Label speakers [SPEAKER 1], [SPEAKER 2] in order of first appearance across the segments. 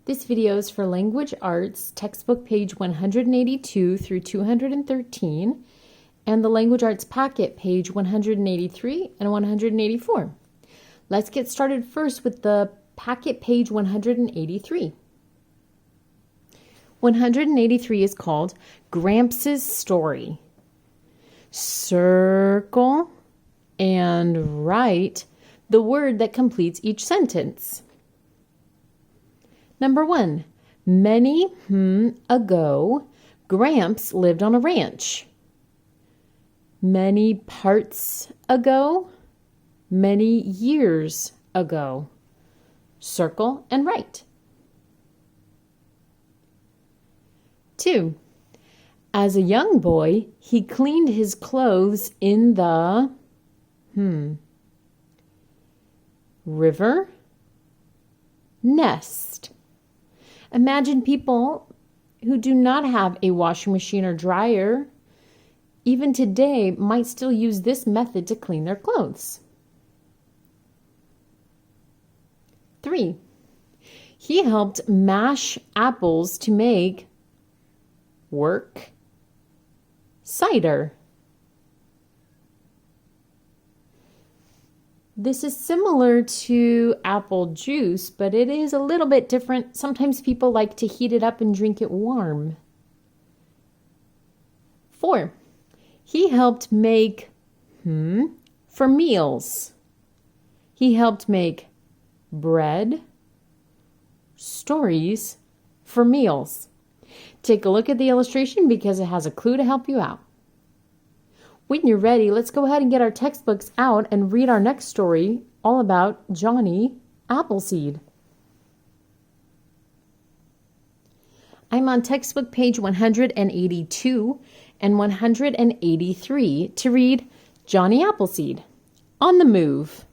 [SPEAKER 1] This video is for Language Arts, textbook page 182 through 213, and the Language Arts packet, page 183 and 184. Let's get started first with the packet, page 183. 183 is called Gramps' Story. Circle and write the word that completes each sentence. Number 1, many ago, Gramps lived on a ranch. Many parts ago, many years ago. Circle and write. 2, as a young boy, he cleaned his clothes in the river, nest. Imagine people who do not have a washing machine or dryer, even today, might still use this method to clean their clothes. 3, he helped mash apples to make work cider. This is similar to apple juice, but it is a little bit different. Sometimes people like to heat it up and drink it warm. 4, he helped make for meals. He helped make bread, stories for meals. Take a look at the illustration because it has a clue to help you out. When you're ready, let's go ahead and get our textbooks out and read our next story all about Johnny Appleseed. I'm on textbook page 182 and 183 to read Johnny Appleseed. On the move.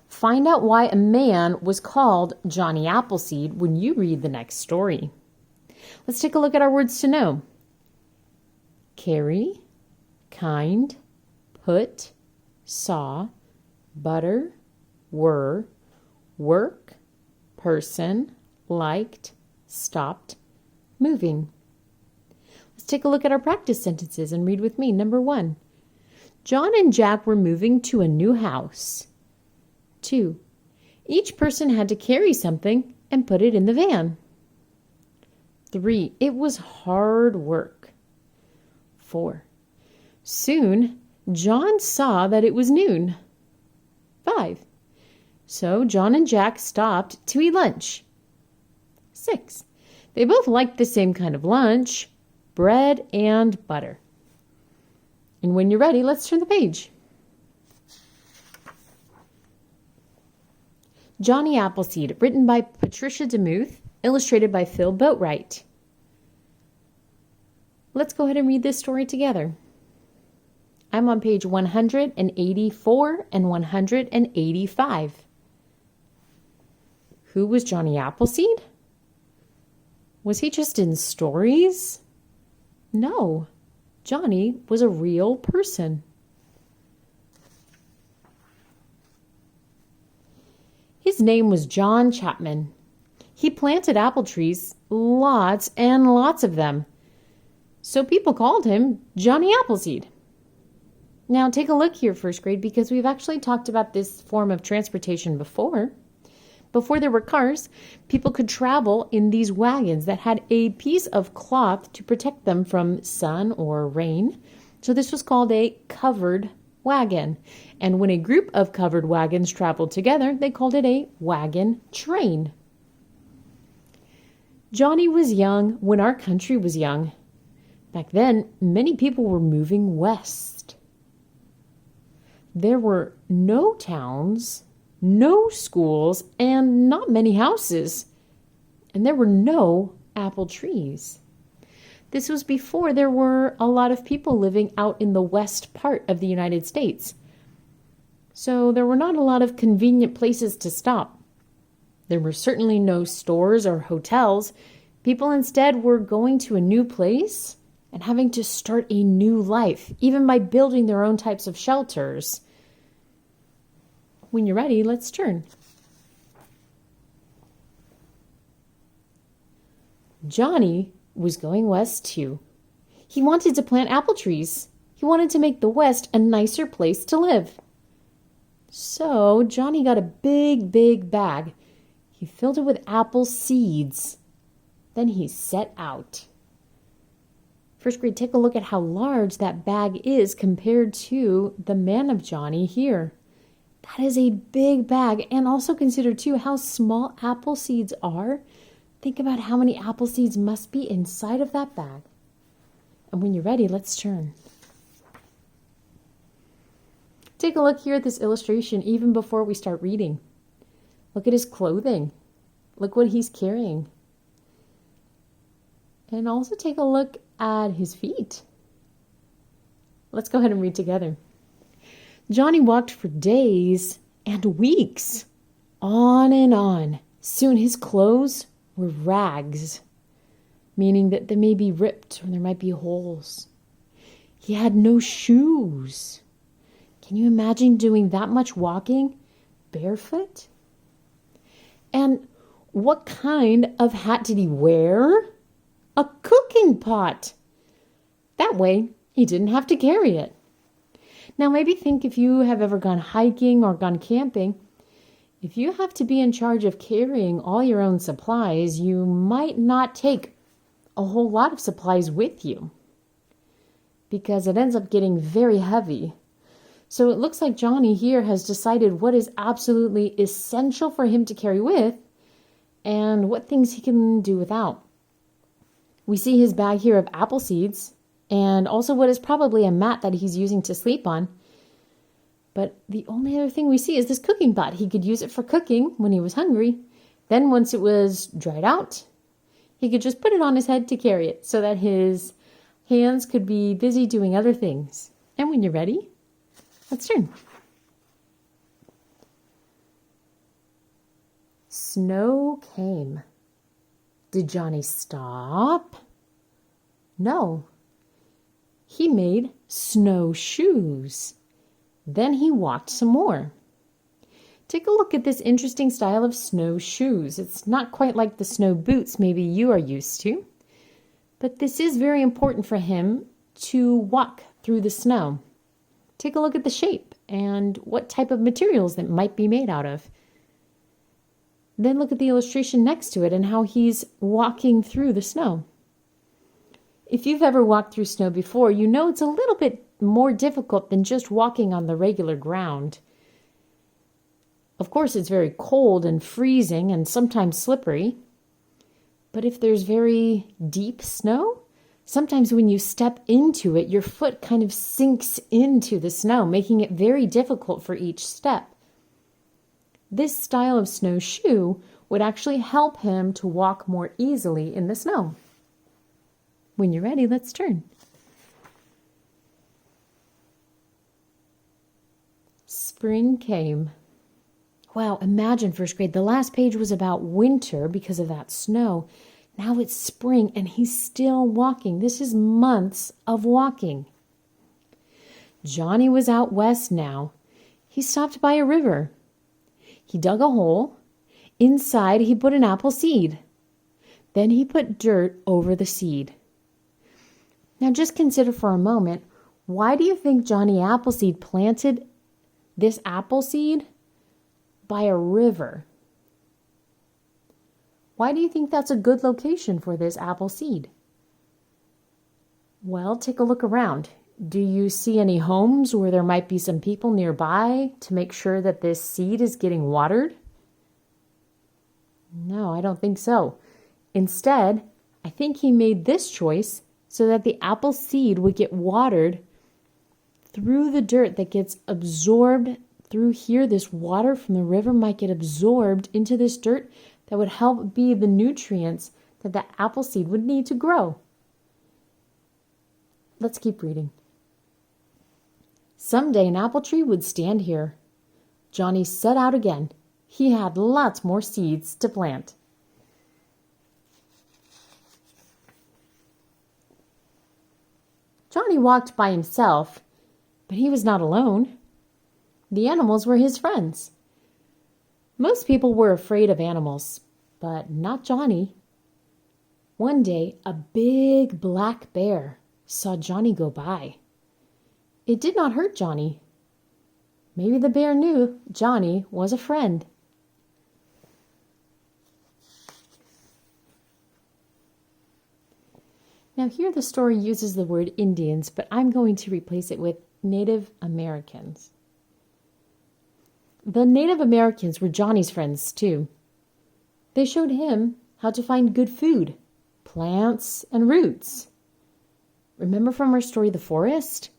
[SPEAKER 1] Find out why a man was called Johnny Appleseed when you read the next story. Let's take a look at our words to know. Carry, kind, put, saw, butter, were, work, person, liked, stopped, moving. Let's take a look at our practice sentences and read with me. Number 1, John and Jack were moving to a new house. 2, each person had to carry something and put it in the van. 3, it was hard work. 4, soon John saw that it was noon. 5, so John and Jack stopped to eat lunch. 6, they both liked the same kind of lunch, bread and butter. And when you're ready, let's turn the page. Johnny Appleseed, written by Patricia DeMuth, illustrated by Phil Boatwright. Let's go ahead and read this story together. I'm on page 184 and 185. Who was Johnny Appleseed? Was he just in stories? No, Johnny was a real person. His name was John Chapman. He planted apple trees, lots and lots of them. So people called him Johnny Appleseed. Now take a look here, first grade, because we've actually talked about this form of transportation before. Before there were cars, people could travel in these wagons that had a piece of cloth to protect them from sun or rain. So this was called a covered wagon. And when a group of covered wagons traveled together, they called it a wagon train. Johnny was young when our country was young. Back then, many people were moving west. There were no towns, no schools, and not many houses. And there were no apple trees. This was before there were a lot of people living out in the west part of the United States. So there were not a lot of convenient places to stop. There were certainly no stores or hotels. People instead were going to a new place and having to start a new life, even by building their own types of shelters. When you're ready, let's turn. Johnny was going west too. He wanted to plant apple trees. He wanted to make the West a nicer place to live. So Johnny got a big bag. He filled it with apple seeds. Then he set out. First grade, take a look at how large that bag is compared to the man of Johnny here. That is a big bag. And also consider too how small apple seeds are. Think about how many apple seeds must be inside of that bag. And when you're ready, let's turn. Take a look here at this illustration even before we start reading. Look at his clothing. Look what he's carrying. And also take a look at his feet. Let's go ahead and read together. Johnny walked for days and weeks, on and on. Soon his clothes were rags, meaning that they may be ripped or there might be holes. He had no shoes. Can you imagine doing that much walking barefoot? And what kind of hat did he wear? A cooking pot. That way, he didn't have to carry it. Now, maybe think if you have ever gone hiking or gone camping, if you have to be in charge of carrying all your own supplies, you might not take a whole lot of supplies with you because it ends up getting very heavy. So it looks like Johnny here has decided what is absolutely essential for him to carry with and what things he can do without. We see his bag here of apple seeds and also what is probably a mat that he's using to sleep on. But the only other thing we see is this cooking pot. He could use it for cooking when he was hungry. Then once it was dried out, he could just put it on his head to carry it so that his hands could be busy doing other things. And when you're ready, let's turn. Snow came. Did Johnny stop? No. He made snowshoes. Then he walked some more. Take a look at this interesting style of snowshoes. It's not quite like the snow boots maybe you are used to, but this is very important for him to walk through the snow. Take a look at the shape and what type of materials that might be made out of. Then look at the illustration next to it and how he's walking through the snow. If you've ever walked through snow before, you know it's a little bit more difficult than just walking on the regular ground. Of course, it's very cold and freezing and sometimes slippery. But if there's very deep snow, sometimes when you step into it, your foot kind of sinks into the snow, making it very difficult for each step. This style of snowshoe would actually help him to walk more easily in the snow. When you're ready, let's turn. Spring came. Wow, imagine first grade. The last page was about winter because of that snow. Now it's spring and he's still walking. This is months of walking. Johnny was out west now. He stopped by a river. He dug a hole. Inside he put an apple seed. Then he put dirt over the seed. Now just consider for a moment, why do you think Johnny Appleseed planted this apple seed by a river? Why do you think that's a good location for this apple seed? Well, take a look around. Do you see any homes where there might be some people nearby to make sure that this seed is getting watered? No, I don't think so. Instead, I think he made this choice so that the apple seed would get watered through the dirt that gets absorbed through here. This water from the river might get absorbed into this dirt that would help be the nutrients that the apple seed would need to grow. Let's keep reading. Someday an apple tree would stand here. Johnny set out again. He had lots more seeds to plant. Johnny walked by himself, but he was not alone. The animals were his friends. Most people were afraid of animals, but not Johnny. One day, a big black bear saw Johnny go by. It did not hurt Johnny. Maybe the bear knew Johnny was a friend. Now here the story uses the word Indians, but I'm going to replace it with Native Americans. The Native Americans were Johnny's friends too. They showed him how to find good food, plants, and roots. Remember from our story, The Forest?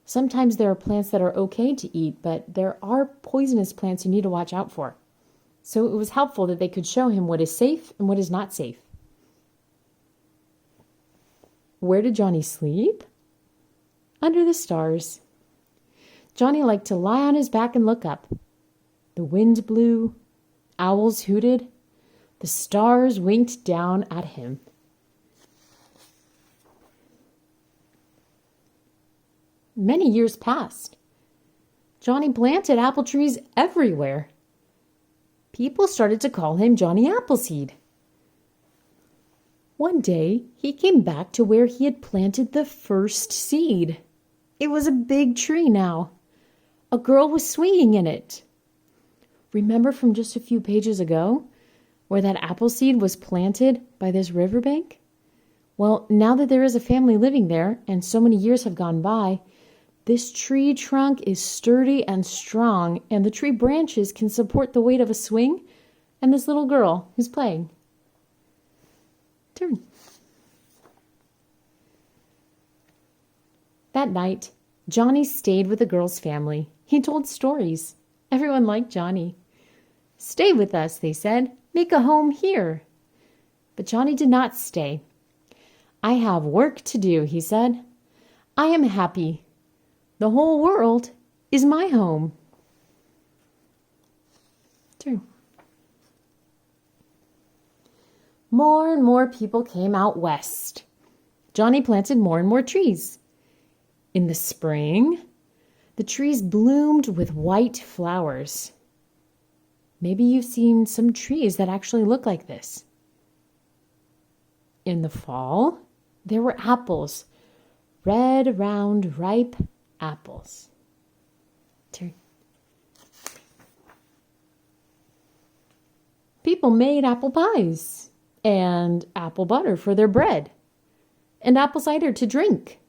[SPEAKER 1] Sometimes there are plants that are okay to eat, but there are poisonous plants you need to watch out for. So it was helpful that they could show him what is safe and what is not safe. Where did Johnny sleep? Under the stars. Johnny liked to lie on his back and look up. The wind blew, owls hooted, the stars winked down at him. Many years passed. Johnny planted apple trees everywhere. People started to call him Johnny Appleseed. One day, he came back to where he had planted the first seed. It was a big tree now. A girl was swinging in it. Remember from just a few pages ago where that apple seed was planted by this riverbank? Well, now that there is a family living there and so many years have gone by, this tree trunk is sturdy and strong, and the tree branches can support the weight of a swing and this little girl who's playing. Turn. That night, Johnny stayed with the girl's family. He told stories. Everyone liked Johnny. Stay with us, they said. Make a home here. But Johnny did not stay. I have work to do, he said. I am happy. The whole world is my home. Turn. More and more people came out west. Johnny planted more and more trees. In the spring, the trees bloomed with white flowers. Maybe you've seen some trees that actually look like this. In the fall, there were apples, red, round, ripe apples. Turn. People made apple pies and apple butter for their bread and apple cider to drink.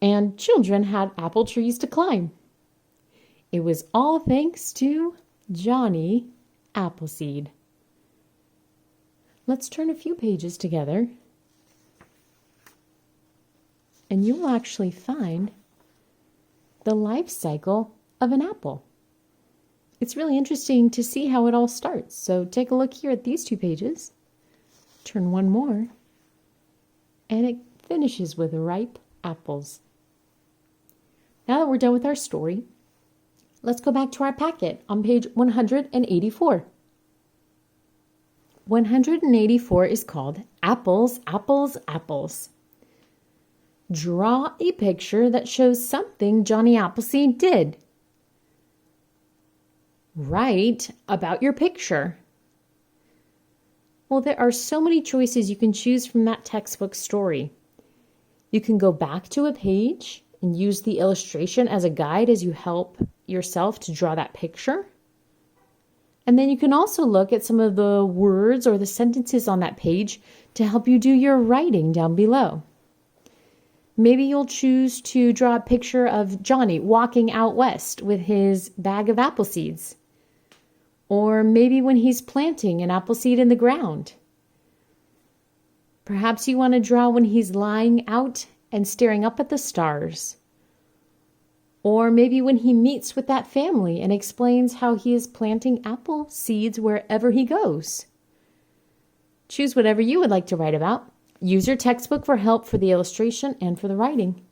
[SPEAKER 1] And children had apple trees to climb. It was all thanks to Johnny Appleseed. Let's turn a few pages together, and you will actually find the life cycle of an apple. It's really interesting to see how it all starts. So take a look here at these 2 pages. Turn one more, and it finishes with ripe apples. Now that we're done with our story, let's go back to our packet on page 184. 184 is called Apples, Apples, Apples. Draw a picture that shows something Johnny Appleseed did. Write about your picture. Well, there are so many choices you can choose from that textbook story. You can go back to a page and use the illustration as a guide as you help yourself to draw that picture. And then you can also look at some of the words or the sentences on that page to help you do your writing down below. Maybe you'll choose to draw a picture of Johnny walking out west with his bag of apple seeds. Or maybe when he's planting an apple seed in the ground. Perhaps you want to draw when he's lying out and staring up at the stars. Or maybe when he meets with that family and explains how he is planting apple seeds wherever he goes. Choose whatever you would like to write about. Use your textbook for help for the illustration and for the writing.